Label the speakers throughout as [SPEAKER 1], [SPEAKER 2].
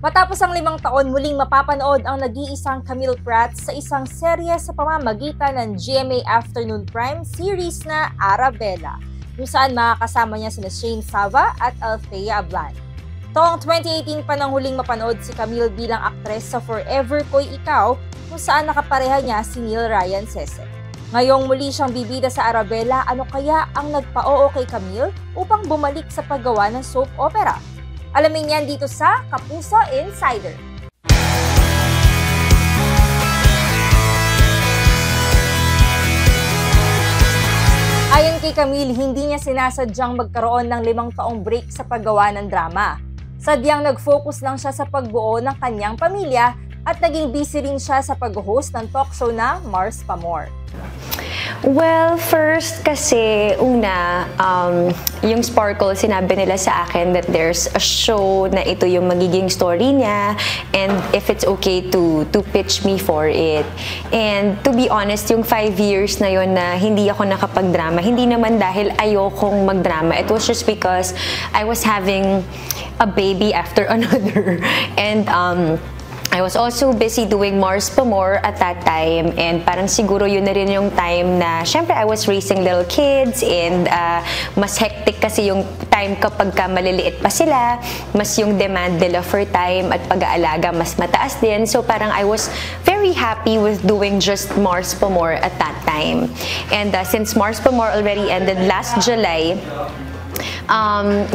[SPEAKER 1] Matapos ang 5 taon, muling mapapanood ang nag-iisang Camille Prats sa isang serye sa pamamagitan ng GMA Afternoon Prime series na Arabella, kung saan makakasama niya sina Shane Sava at Althea Ablan. Taong 2018 pa nang huling mapanood si Camille bilang aktres sa Forever Ko'y Ikaw, kung saan nakapareha niya si Neil Ryan Sese. Ngayong muli siyang bibida sa Arabella, ano kaya ang nagpa-oo kay Camille upang bumalik sa paggawa ng soap opera? Alamin yan dito sa Kapuso Insider. Ayon kay Camille, hindi niya sinasadyang magkaroon ng 5 taong break sa paggawa ng drama. Sadyang nag-focus lang siya sa pagbuo ng kanyang pamilya at naging busy rin siya sa pag-host ng talk show na Mars Pa More.
[SPEAKER 2] Well, first kasi una, yung Sparkle, sinabi nila sa akin that there's a show na ito yung magiging story niya and if it's okay to pitch me for it. And to be honest, yung 5 years na yun na hindi ako nakapag-drama, hindi naman dahil ayokong mag-drama. It was just because I was having a baby after another. And I was also busy doing Mars Pa More at that time and parang siguro yun na rin yung time na syempre I was raising little kids and mas hectic kasi yung time kapag ka maliliit pa sila, mas yung demand nila for time at pag-aalaga mas mataas din. So parang I was very happy with doing just Mars Pa More at that time. And since Mars Pa More already ended last July,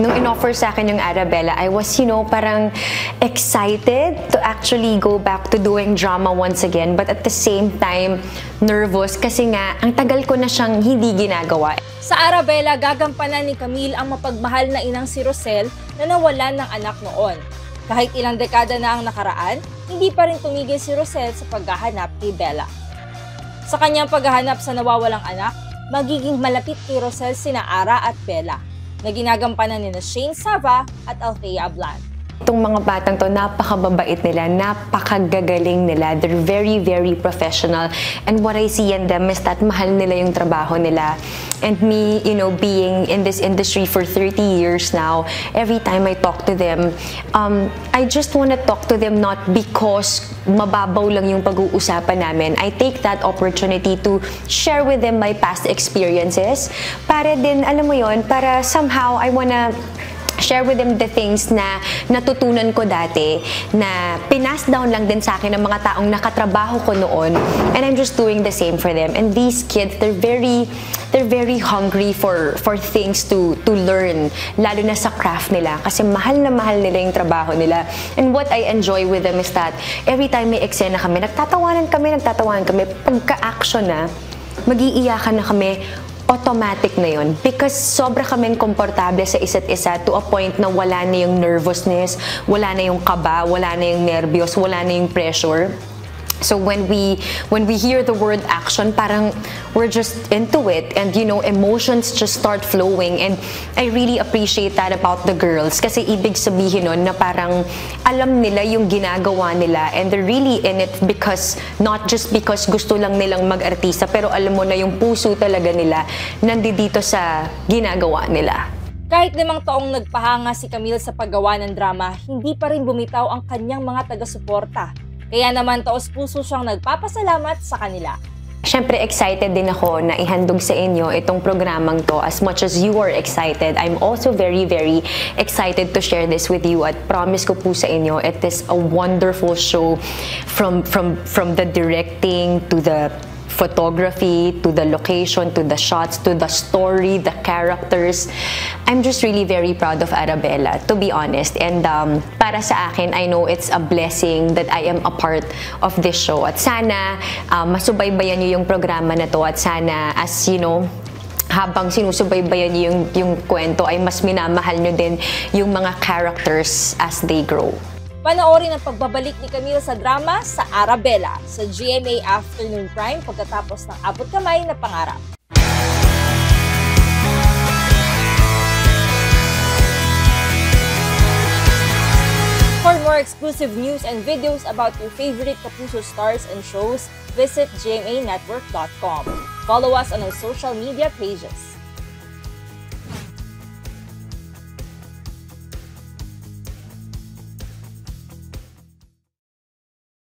[SPEAKER 2] nung in-offer sa akin yung Arabella, I was, parang excited to actually go back to doing drama once again. But at the same time, nervous kasi nga, ang tagal ko na siyang hindi ginagawa.
[SPEAKER 1] Sa Arabella, gagampanan ni Camille ang mapagmahal na inang si Rosel na nawalan ng anak noon. Kahit ilang dekada na ang nakaraan, hindi pa rin tumigil si Rosel sa paghahanap kay Bella. Sa kanyang paghahanap sa nawawalang anak, magiging malapit kay Rosel sina Ara at Bella, na ginagampanan ni Shane Sava at Althea Ablan.
[SPEAKER 2] Itong mga batang to, napakababait nila, napakagagaling nila. They're very, very professional. And what I see in them is that mahal nila yung trabaho nila. And me, being in this industry for 30 years now, every time I talk to them, I just want to talk to them not because mababaw lang yung pag-uusapan namin. I take that opportunity to share with them my past experiences. Para din, alam mo yon, para somehow I wanna share with them the things na natutunan ko dati, na pinas down lang din sa akin ng mga taong nakatrabaho ko noon, and I'm just doing the same for them. And these kids, they're very hungry for things to learn, lalo na sa craft nila, kasi mahal na mahal nila yung trabaho nila. And what I enjoy with them is that every time may eksena kami, nagtatawanan kami. Pagka-action na, mag-iiyakan na kami, automatic na yun. Because sobra kaming komportable sa isa't isa to a point na wala na yung nervousness, wala na yung kaba, wala na yung nervyos, wala na yung pressure. So when we hear the word action, parang we're just into it, and emotions just start flowing, and I really appreciate that about the girls, kasi ibig sabihin nun na parang alam nila yung ginagawa nila, and they're really in it because, not just because gusto lang nilang mag-artista, pero alam mo na yung puso talaga nila nandito sa ginagawa nila.
[SPEAKER 1] Kahit 5 taong nagpahanga si Camille sa paggawa ng drama, hindi pa rin bumitaw ang kanyang mga taga-suporta. Kaya naman taos-puso siyang nagpapasalamat sa kanila.
[SPEAKER 2] Siyempre, excited din ako na ihandog sa inyo itong programang to. As much as you are excited, I'm also very, very excited to share this with you. At promise ko po sa inyo, it is a wonderful show from the directing to the photography, to the location, to the shots, to the story, the characters. I'm just really very proud of Arabella, to be honest. And para sa akin, I know it's a blessing that I am a part of this show. At sana masubaybayan niyo yung programa na to, at sana habang sinusubaybayan niyo yung kwento, ay mas minamahal niyo din yung mga characters as they grow.
[SPEAKER 1] Panoorin ang pagbabalik ni Camille sa drama sa Arabella sa GMA Afternoon Prime pagkatapos ng Abot Kamay na Pangarap. For more exclusive news and videos about your favorite Kapuso stars and shows, visit gmanetwork.com. Follow us on our social media pages.